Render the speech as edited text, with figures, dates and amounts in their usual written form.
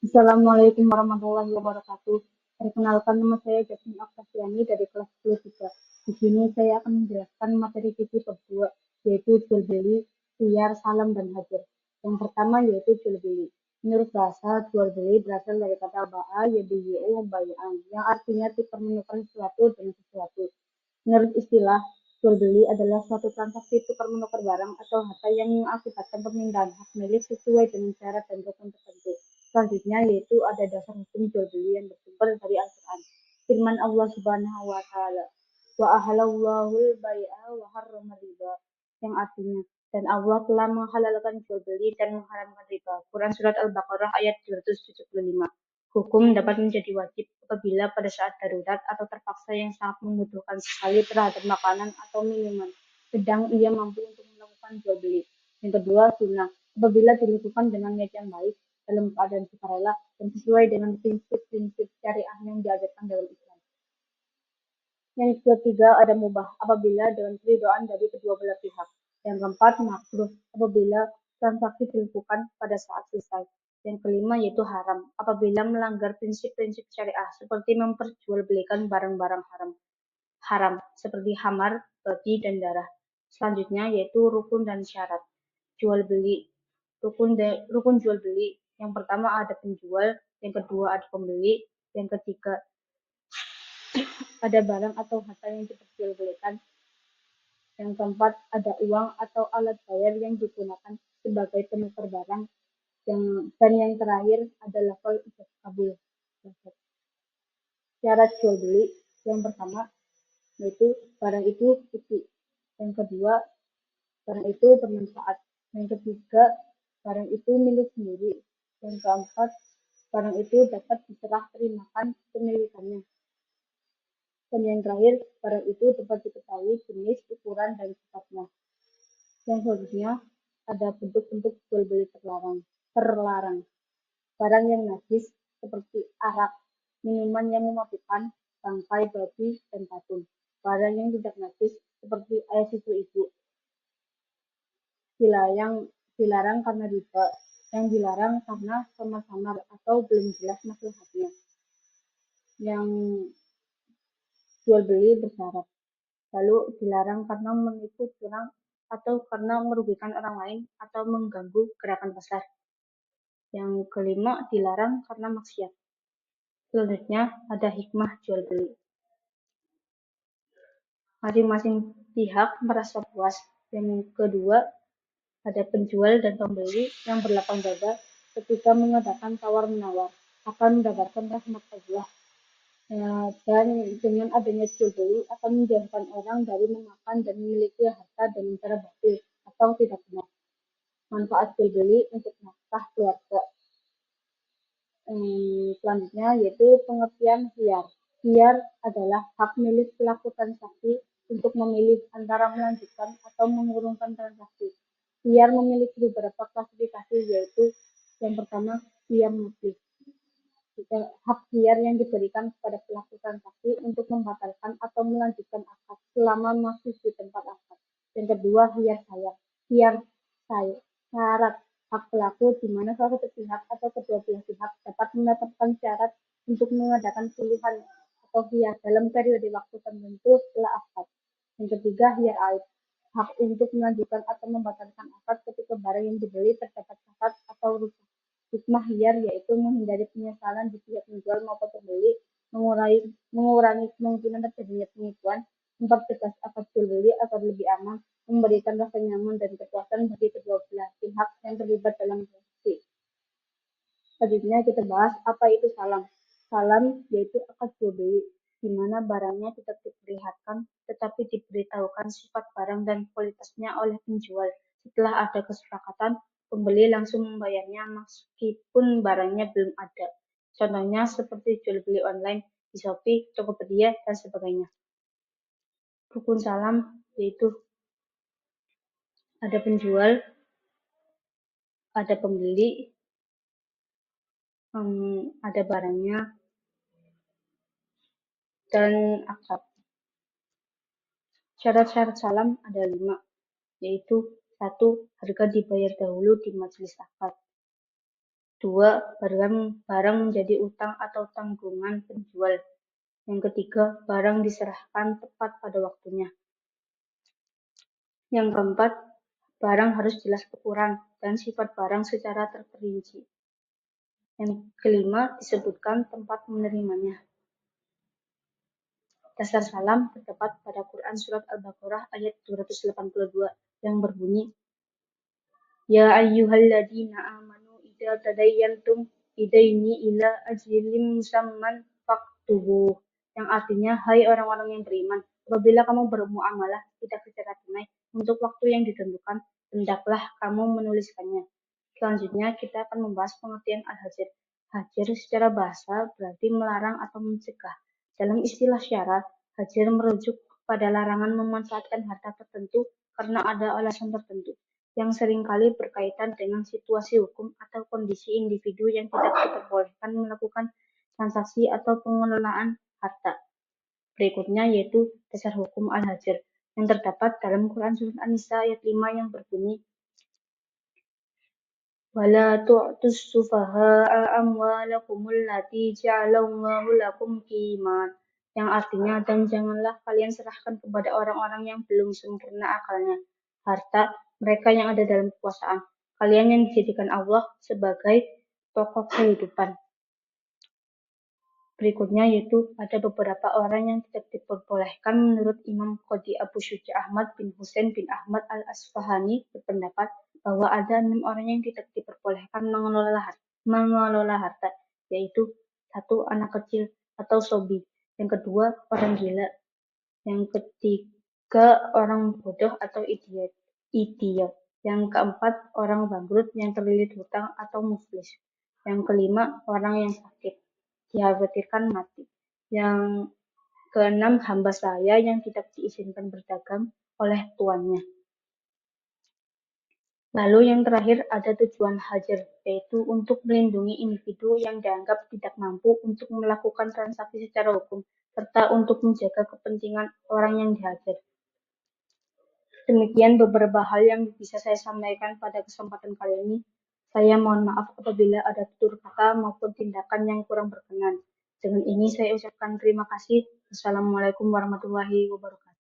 Assalamualaikum warahmatullahi wabarakatuh. Perkenalkan, nama saya Jasmine Aktasiani dari kelas 23. Di sini saya akan menjelaskan materi fikih bab 2, yaitu jual beli, khiyar, salam, dan hajar. Yang pertama yaitu jual beli. Menurut bahasa, jual beli berasal dari kata ba'a yabi'u bay'an, yang artinya tukar menukar sesuatu dengan sesuatu. Menurut istilah, jual beli adalah suatu transaksi tukar menukar barang atau harta yang mengakibatkan pemindahan hak milik sesuai dengan syarat dan rukun tertentu. Selanjutnya yaitu ada dasar hukum jual beli yang bersumber dari Al-Quran. Firman Allah Subhanahu wa taala, "Wa ahallallahu al-bai'a wa harrama riba", yang artinya dan Allah telah menghalalkan jual beli dan mengharamkan riba. Quran surat Al-Baqarah ayat 275. Hukum dapat menjadi wajib apabila pada saat darurat atau terpaksa yang sangat membutuhkan sekali terhadap makanan atau minuman, sedang ia mampu untuk melakukan jual beli. Yang kedua, sunnah, apabila dilakukan dengan niat yang baik, dalam keadaan sukarela, dan sesuai dengan prinsip-prinsip syariah yang diajarkan dalam Islam. Yang ketiga, ada mubah, apabila dengan keridhaan dari kedua belah pihak. Yang keempat, makruh, apabila transaksi dilakukan pada saat selesai. Yang kelima yaitu haram, apabila melanggar prinsip-prinsip syariah seperti memperjualbelikan barang-barang haram seperti hamar, babi, dan darah. Selanjutnya yaitu rukun dan syarat jual beli. Rukun jual beli. Yang pertama ada penjual, yang kedua ada pembeli, yang ketiga ada barang atau harta yang diperjualbelikan, yang keempat ada uang atau alat bayar yang digunakan sebagai penukar barang, dan yang terakhir ada level ijab kabul. Syarat jual beli yang pertama yaitu barang itu suci, yang kedua barang itu bermanfaat, yang ketiga barang itu milik sendiri, yang keempat barang itu dapat diserah terimakan pemilikannya, dan yang terakhir barang itu dapat diketahui jenis, ukuran, dan sifatnya. Yang selanjutnya ada bentuk-bentuk jual beli terlarang. Barang yang najis seperti arak, minuman yang memabukkan, bangkai babi, dan patung. Barang yang tidak najis seperti air susu ibu dilarang karena riba, yang dilarang karena samar-samar atau belum jelas maslahatnya. Yang jual beli bersyarat, lalu dilarang karena menipu, curang, atau karena merugikan orang lain atau mengganggu gerakan pasar. Yang kelima dilarang karena maksiat. Selanjutnya ada hikmah jual beli. Masing-masing pihak merasa puas. Yang kedua ada penjual dan pembeli yang berlapang dada ketika mengadakan tawar-menawar akan mendapatkan rahmat Allah. Dan dengan adanya jual beli akan menjauhkan orang dari memakan dan memiliki harta dengan cara batil atau tidak benar. Manfaat jual beli untuk nafkah keluarga. Selanjutnya yaitu pengertian khiyar. Khiyar adalah hak milik pelaku transaksi untuk memilih antara melanjutkan atau mengurungkan transaksi. Khiyar memiliki beberapa klasifikasi, yaitu yang pertama khiyar mutlak. Hak khiyar yang diberikan kepada pelaku transaksi untuk membatalkan atau melanjutkan akad selama masih di tempat akad. Yang kedua khiyar sayap. Khiyar syarat, hak pelaku di mana salah satu pihak atau kedua belah pihak dapat menetapkan syarat untuk mengadakan pilihan atau khiyar dalam periode waktu tertentu setelah akad. Yang ketiga khiyar aib, hak untuk melanjutkan atau membatalkan akad ketika barang yang dibeli terdapat cacat atau rusak. Hikmah khiyar yaitu menghindari penyesalan di pihak penjual maupun pembeli, mengurangi kemungkinan terjadinya penipuan, mempertegas akad jual beli agar lebih aman, memberikan rasa nyaman dan kepuasan bagi kedua belah pihak yang terlibat dalam transaksi. Selanjutnya kita bahas apa itu salam. Salam yaitu akad jual beli, di mana barangnya tidak diperlihatkan tetapi diberitahukan sifat barang dan kualitasnya oleh penjual. Setelah ada kesepakatan, pembeli langsung membayarnya meskipun barangnya belum ada. Contohnya seperti jual beli online di Shopee, Tokopedia, dan sebagainya. Rukun salam yaitu ada penjual, ada pembeli, ada barangnya, dan akad. Syarat-syarat salam ada 5, yaitu 1. Harga dibayar dahulu di majelis akad. 2. Barang menjadi utang atau tanggungan penjual. Yang ketiga, barang diserahkan tepat pada waktunya. Yang keempat, barang harus jelas berkurang dan sifat barang secara terperinci. Yang kelima, disebutkan tempat menerimanya. Dasar salam terdapat pada Quran Surat Al-Baqarah ayat 282 yang berbunyi, Ya ayyuhalladzina amanu idza tadayyantum bidaini ila ajlin musamman faktubuh. Yang artinya, hai orang-orang yang beriman, apabila kamu bermuamalah tidak secara tunai untuk waktu yang ditentukan, hendaklah kamu menuliskannya. Selanjutnya, kita akan membahas pengertian al-hajir. Hajir secara bahasa berarti melarang atau mencegah. Dalam istilah syara, hajir merujuk pada larangan memanfaatkan harta tertentu karena ada alasan tertentu, yang seringkali berkaitan dengan situasi hukum atau kondisi individu yang tidak diperbolehkan melakukan transaksi atau pengelolaan harta. Berikutnya yaitu dasar hukum al-hajir yang terdapat dalam Quran Surat An-Nisa ayat 5 yang berbunyi, Wala tu'tus sufaha'a amwalakumul lati ja'alallahu lakum qiman. Yang artinya, dan janganlah kalian serahkan kepada orang-orang yang belum sempurna akalnya harta mereka yang ada dalam kekuasaan kalian yang dijadikan Allah sebagai pokok kehidupan. Berikutnya yaitu ada beberapa orang yang tidak diperbolehkan menurut Imam Qadhi Abu Syuja Ahmad bin Husain bin Ahmad al-Asfahani berpendapat bahwa ada 6 orang yang tidak diperbolehkan mengelola harta, yaitu 1. Anak kecil atau sobi, yang kedua orang gila, yang ketiga orang bodoh atau idiot, yang keempat orang bangkrut yang terlilit hutang atau muflis, yang kelima orang yang sakit dikhawatirkan mati, yang keenam hamba saya yang tidak diizinkan berdagang oleh tuannya. Lalu yang terakhir ada tujuan hajar, yaitu untuk melindungi individu yang dianggap tidak mampu untuk melakukan transaksi secara hukum, serta untuk menjaga kepentingan orang yang dihajar. Demikian beberapa hal yang bisa saya sampaikan pada kesempatan kali ini. Saya mohon maaf apabila ada tutur kata maupun tindakan yang kurang berkenan. Dengan ini saya ucapkan terima kasih. Wassalamualaikum warahmatullahi wabarakatuh.